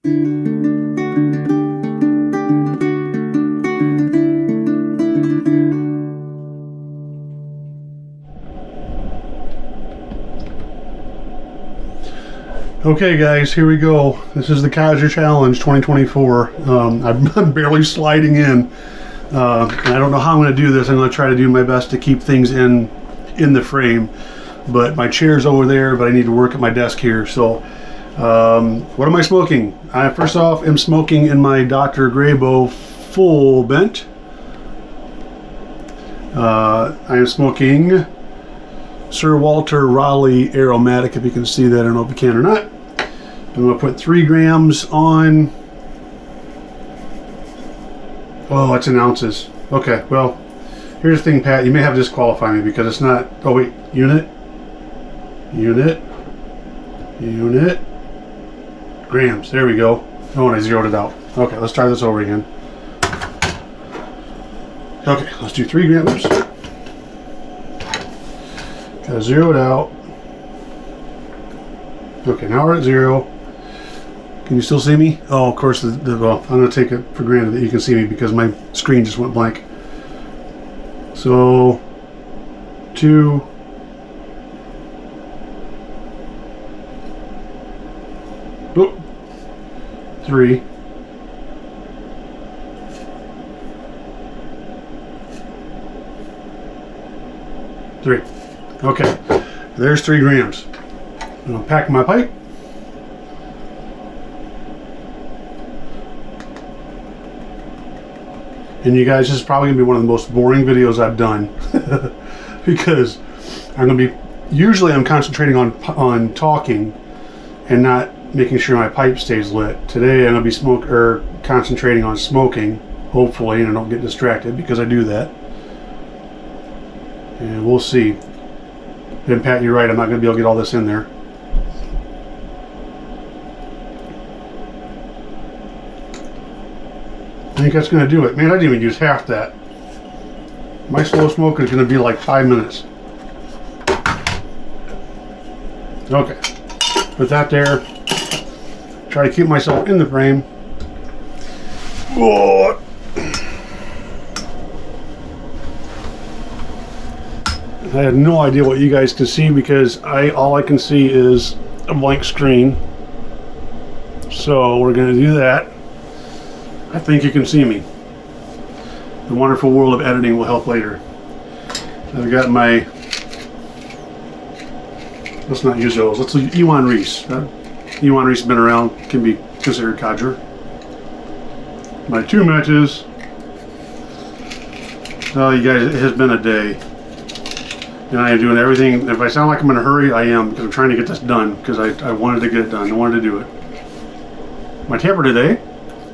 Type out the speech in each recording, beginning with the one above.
Okay guys, here we go. This is the Codger Challenge 2024. I'm barely sliding in. And I don't know how I'm going to do this. I'm going to try to do my best to keep things in the frame. But my chair's over there, but I need to work at my desk here. So, what am I smoking? I first off am smoking in my Dr. Graybo full bent. I am smoking Sir Walter Raleigh Aromatic, if you can see that. I don't know if you can or not. I'm going to put 3 grams on. Oh, it's in ounces. Okay, well, here's the thing, Pat. You may have to disqualify me because it's not. Oh, wait. Unit. Grams. There we go. Oh, and I zeroed it out. Okay, let's try this over again. Okay, let's do 3 grams. Gotta zero it out. Okay, now we're at 0. Can you still see me? Oh, of course, well, I'm going to take it for granted that you can see me because my screen just went blank. So, 2. 3. 3. Okay, there's 3 grams. I'm going to pack my pipe. And you guys, this is probably going to be one of the most boring videos I've done because I'm going to be, usually I'm concentrating on talking and not making sure my pipe stays lit. Today I'm going to be concentrating on smoking, hopefully, and I don't get distracted because I do that. And we'll see. And Pat, you're right, I'm not going to be able to get all this in there. I think that's going to do it. Man, I didn't even use half that. My slow smoking is going to be like 5 minutes. Okay. Put that there. Try to keep myself in the frame. Oh. I had no idea what you guys can see because all I can see is a blank screen. So we're going to do that. I think you can see me. The wonderful world of editing will help later. I've got my, let's not use those. Let's use Ewan Reese. Ewan Reese has been around, can be considered Codger. My 2 matches. Oh, you guys, it has been a day. And I am doing everything. If I sound like I'm in a hurry, I am, because I'm trying to get this done, because I wanted to get it done. I wanted to do it. My tamper today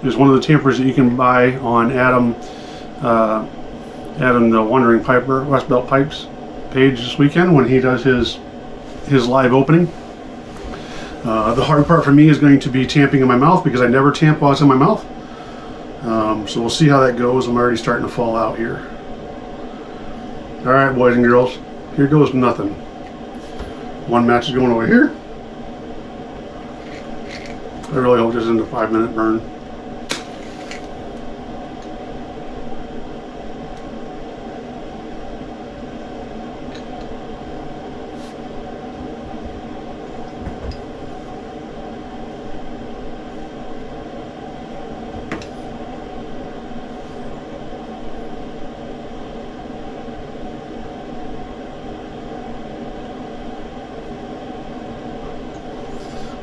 is one of the tampers that you can buy on Adam the Wandering Piper, West Belt Pipes page this weekend when he does his live opening. The hard part for me is going to be tamping in my mouth because I never tamp while it's in my mouth. So we'll see how that goes. I'm already starting to fall out here. Alright, boys and girls, here goes nothing. One match is going over here. I really hope this isn't a 5-minute burn.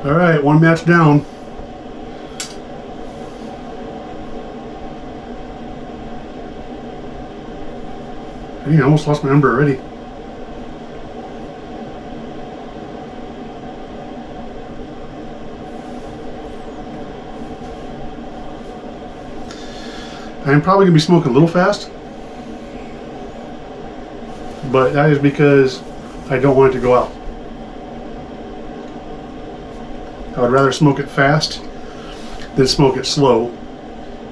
All right, 1 match down. Dang, I almost lost my number already. I'm probably going to be smoking a little fast, but that is because I don't want it to go out. I would rather smoke it fast than smoke it slow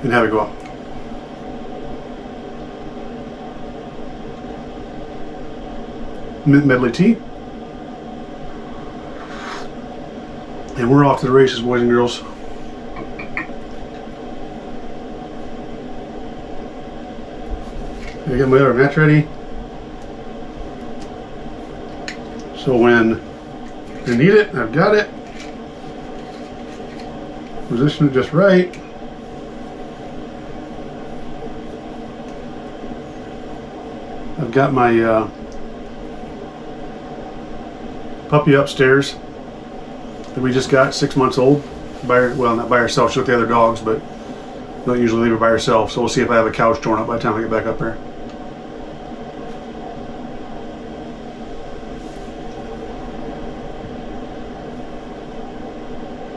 and have it go out. Mint medley tea. And we're off to the races, boys and girls. I got my other match ready. So when I need it, I've got it. Position it just right. I've got my puppy upstairs that we just got, 6 months old. Well, not by herself, she's with the other dogs, but don't usually leave her by herself. So we'll see if I have a couch torn up by the time I get back up there.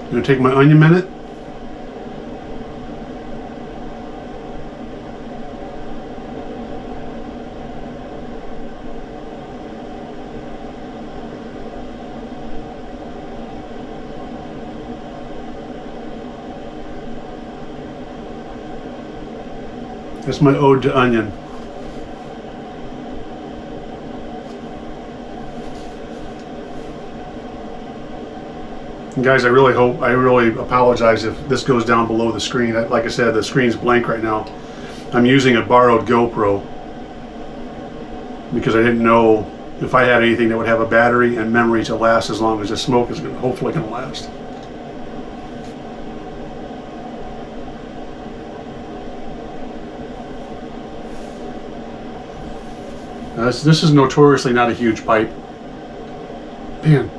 I'm going to take my onion minute. That's my ode to onion. And guys, I really apologize if this goes down below the screen. Like I said, the screen's blank right now. I'm using a borrowed GoPro because I didn't know if I had anything that would have a battery and memory to last as long as the smoke is hopefully going to last. This is notoriously not a huge pipe. Man.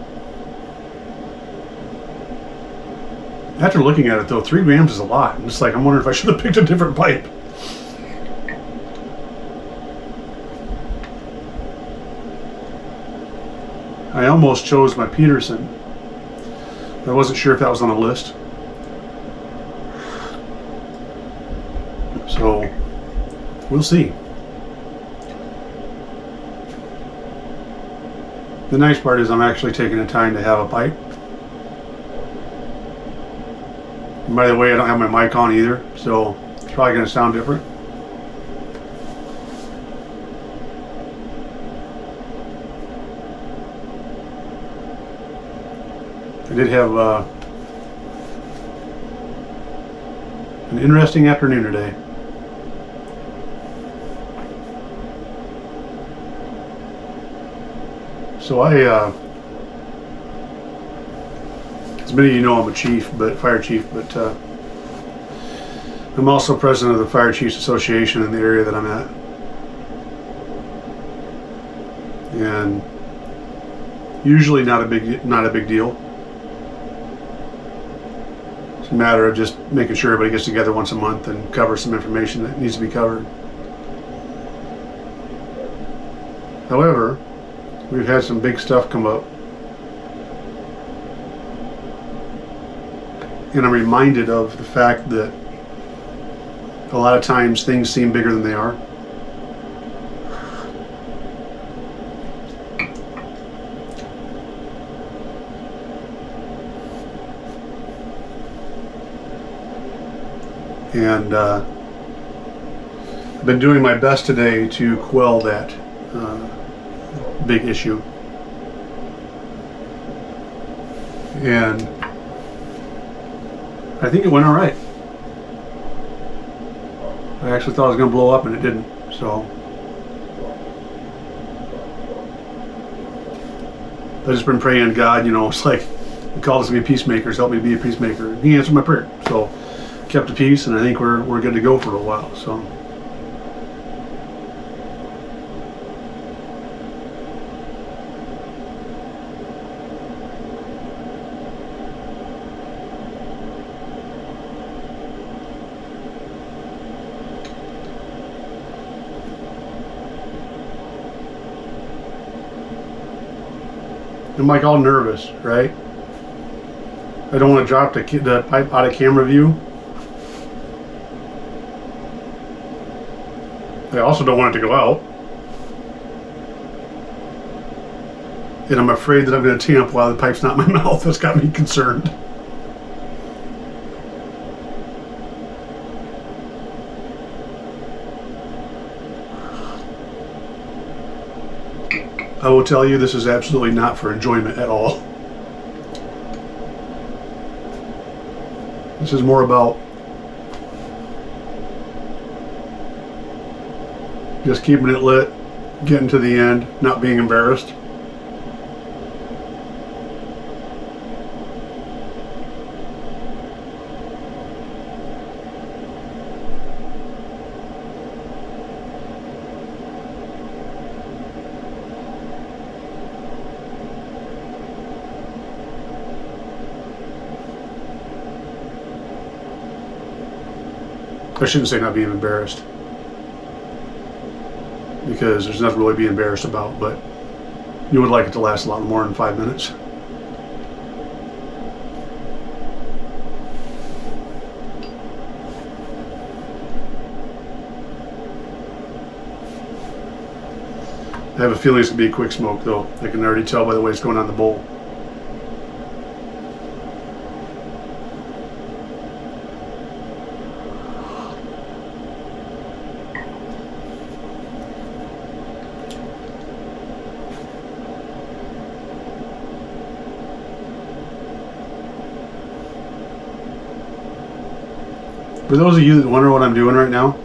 After looking at it though, 3 grams is a lot. I'm just like, I'm wondering if I should have picked a different pipe. I almost chose my Peterson. I wasn't sure if that was on the list. So, we'll see. The nice part is I'm actually taking the time to have a pipe. And by the way, I don't have my mic on either, so it's probably going to sound different. I did have an interesting afternoon today. So as many of you know, I'm a fire chief, but I'm also president of the Fire Chiefs Association in the area that I'm at. And usually not a big deal. It's a matter of just making sure everybody gets together once a month and covers some information that needs to be covered. However, we've had some big stuff come up. And I'm reminded of the fact that a lot of times things seem bigger than they are. And I've been doing my best today to quell that big issue. And I think it went all right. I actually thought it was going to blow up and it didn't. So I've just been praying to God, you know, it's like He called us to be peacemakers, help me be a peacemaker. And He answered my prayer. So kept the peace, and I think we're good to go for a while. So I'm like all nervous, right? I don't want to drop the pipe out of camera view. I also don't want it to go out. And I'm afraid that I'm going to tamp while the pipe's not in my mouth. That's got me concerned. I will tell you, this is absolutely not for enjoyment at all. This is more about Just keeping it lit, getting to the end, not being embarrassed. I shouldn't say not being embarrassed, because there's nothing really to be embarrassed about, but you would like it to last a lot more than 5 minutes. I have a feeling it's going to be a quick smoke though. I can already tell by the way it's going on the bowl. For those of you that wonder what I'm doing right now,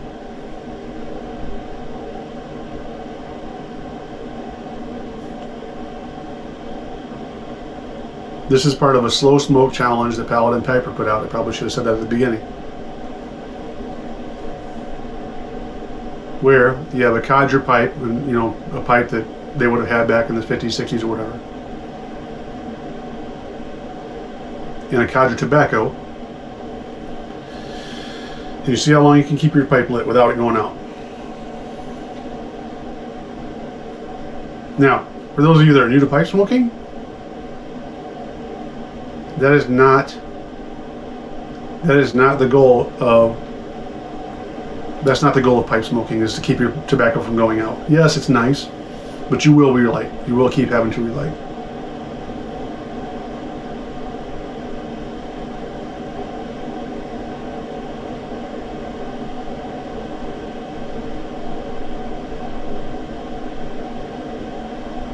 this is part of a slow smoke challenge that Paladin Piper put out. I probably should have said that at the beginning. Where you have a Codger pipe, and you know, a pipe that they would have had back in the 50s, 60s, or whatever, and a Codger tobacco. And you see how long you can keep your pipe lit without it going out. Now, for those of you that are new to pipe smoking, that is not the goal of pipe smoking, is to keep your tobacco from going out. Yes, it's nice, but you will relight. You will keep having to relight.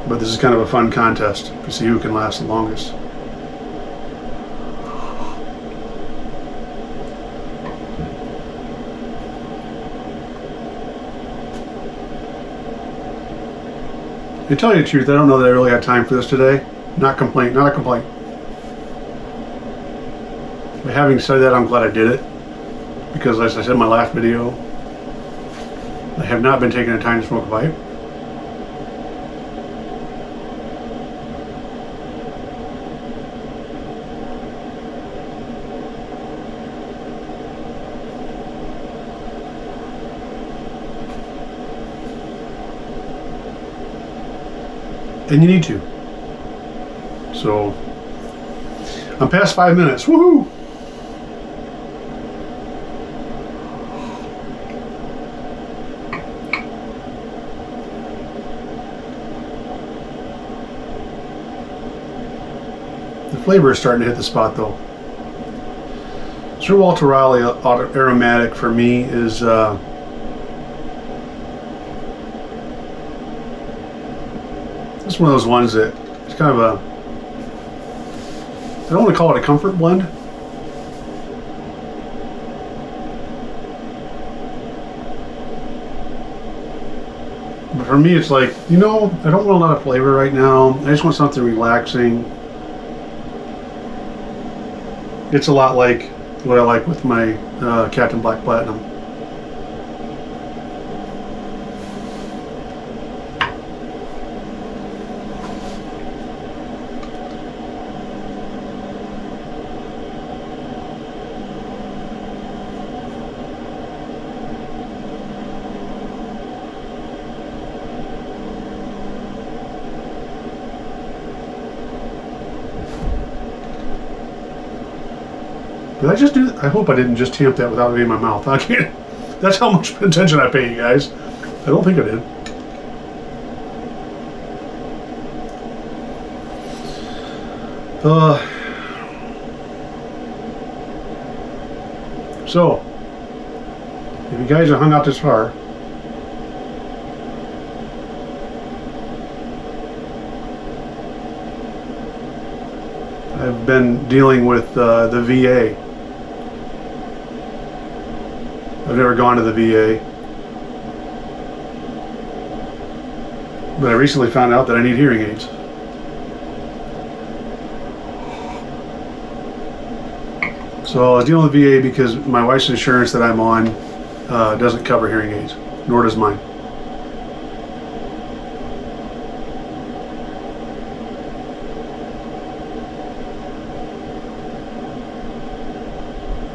But this is kind of a fun contest to see who can last the longest. To tell you the truth, I don't know that I really had time for this today. Not a complaint. But having said that, I'm glad I did it, because as I said in my last video, I have not been taking the time to smoke a pipe. And you need to. So I'm past 5 minutes. Woohoo! The flavor is starting to hit the spot though. Sir Walter Raleigh aromatic for me is it's one of those ones that it's kind of a, I don't want to call it a comfort blend. But for me, it's like, you know, I don't want a lot of flavor right now. I just want something relaxing. It's a lot like what I like with my Captain Black Platinum. Did I just do that? I hope I didn't just tamp that without it in my mouth. I can't. That's how much attention I pay you guys. I don't think I did. So, if you guys have hung out this far, I've been dealing with the VA. I've never gone to the VA. But I recently found out that I need hearing aids. So I was dealing with VA because my wife's insurance that I'm on doesn't cover hearing aids, nor does mine.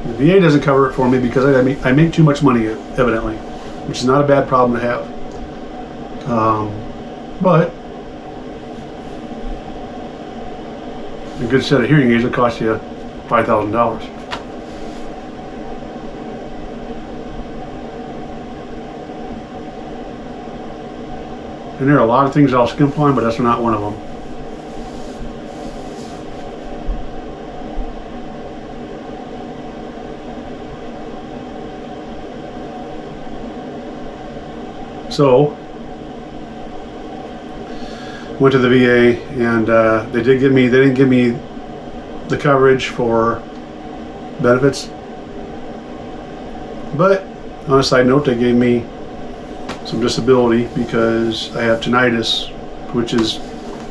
The VA doesn't cover it for me because I make too much money, evidently, which is not a bad problem to have. But a good set of hearing aids will cost you $5,000. And there are a lot of things I'll skimp on, but that's not one of them. So, went to the VA, and they didn't give me the coverage for benefits. But on a side note, they gave me some disability because I have tinnitus, which is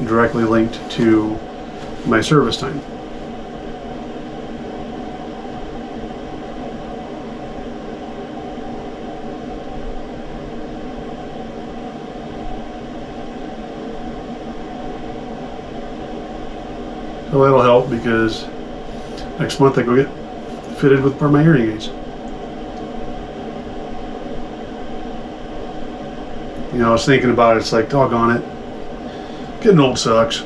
directly linked to my service time. So that'll help because next month I go get fitted with my hearing aids. You know, I was thinking about it, it's like, doggone it. Getting old sucks.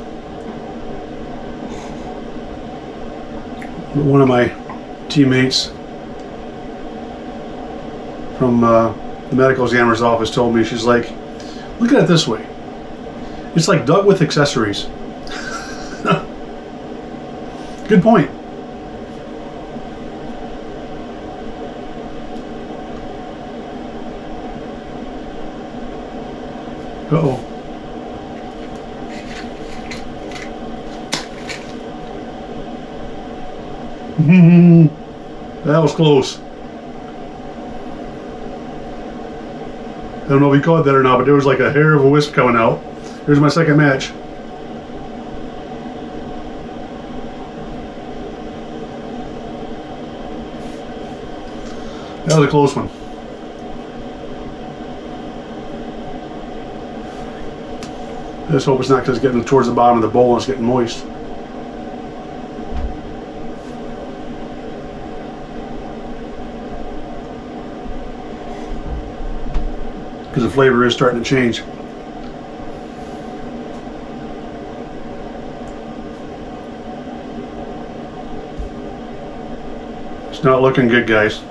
One of my teammates from the medical examiner's office told me, she's like, look at it this way. It's like dug with accessories. Good point. Uh-oh. That was close. I don't know if you caught that or not, but there was like a hair of a wisp coming out. Here's my second match. That was a close one. I just hope it's not because it's getting towards the bottom of the bowl and it's getting moist. Because the flavor is starting to change. It's not looking good, guys.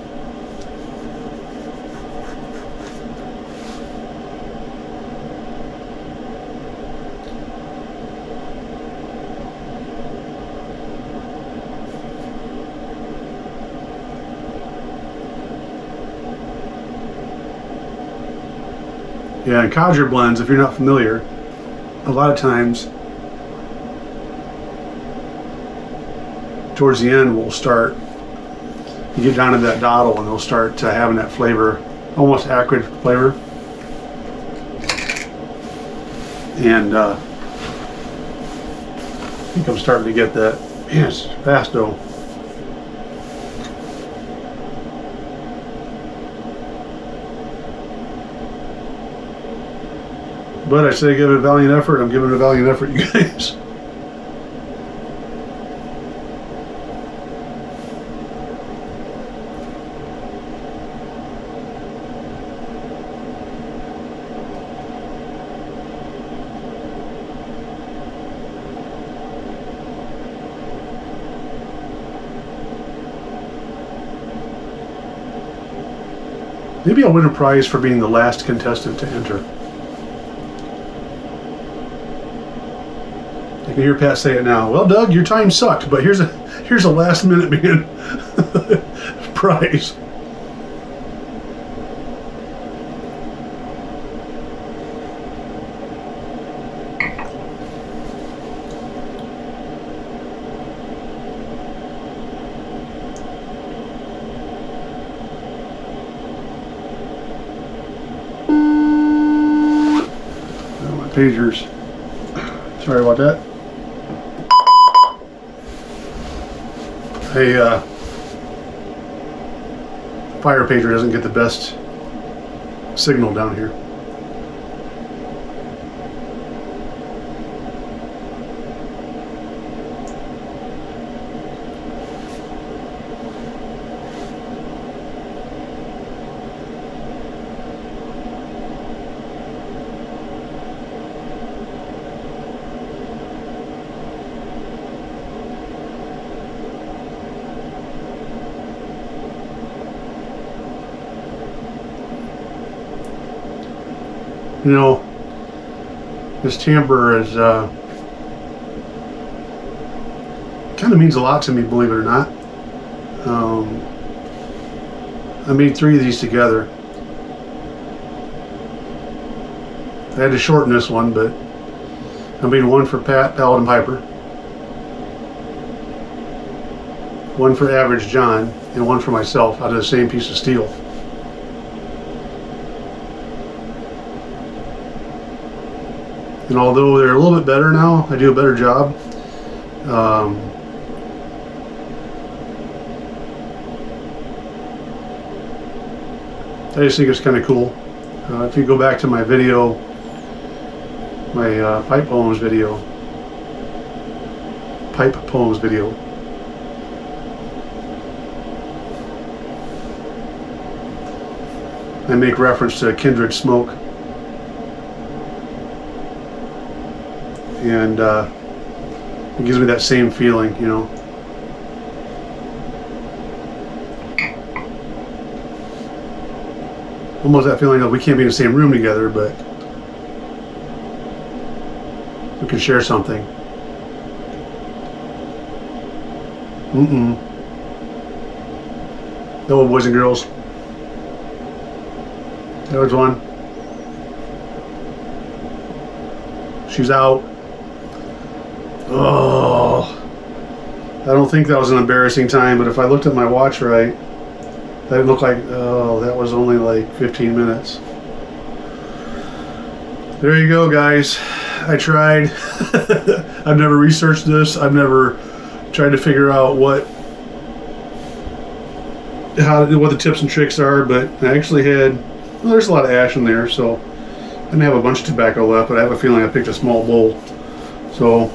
Yeah, and Codger blends, if you're not familiar, a lot of times towards the end we'll start, you get down to that dottle and they'll start having that flavor, almost acrid flavor. And I think I'm starting to get that. Man, it's fast though. But I say give it a valiant effort. I'm giving it a valiant effort, you guys. Maybe I'll win a prize for being the last contestant to enter. I can hear Pat say it now. Well, Doug, your time sucked, but here's a last minute being prize. pagers. Sorry about that. A fire pager doesn't get the best signal down here. You know, this tamper is kind of means a lot to me, believe it or not. I made 3 of these together. I had to shorten this one, but I made one for Pat, Paladin Piper, one for Average John, and one for myself out of the same piece of steel. And although they're a little bit better now, I do a better job. I just think it's kind of cool. If you go back to my video, my pipe poems video, I make reference to Kindred Smoke. And it gives me that same feeling, you know. Almost that feeling of we can't be in the same room together, but we can share something. Hello, boys and girls. There was one. She's out. Oh, I don't think that was an embarrassing time, but if I looked at my watch right, that didn't look like, oh, that was only like 15 minutes. There you go, guys. I tried. I've never researched this. I've never tried to figure out what the tips and tricks are, but I actually had, well, there's a lot of ash in there, so I didn't have a bunch of tobacco left, but I have a feeling I picked a small bowl. So,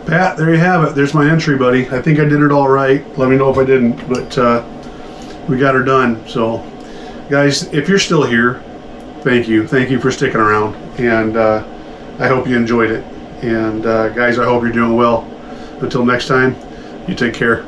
Pat, there you have it. There's my entry, buddy. I think I did it all right. Let me know if I didn't, but we got her done. So, guys, if you're still here, thank you. Thank you for sticking around, and I hope you enjoyed it. And guys, I hope you're doing well. Until next time, you take care.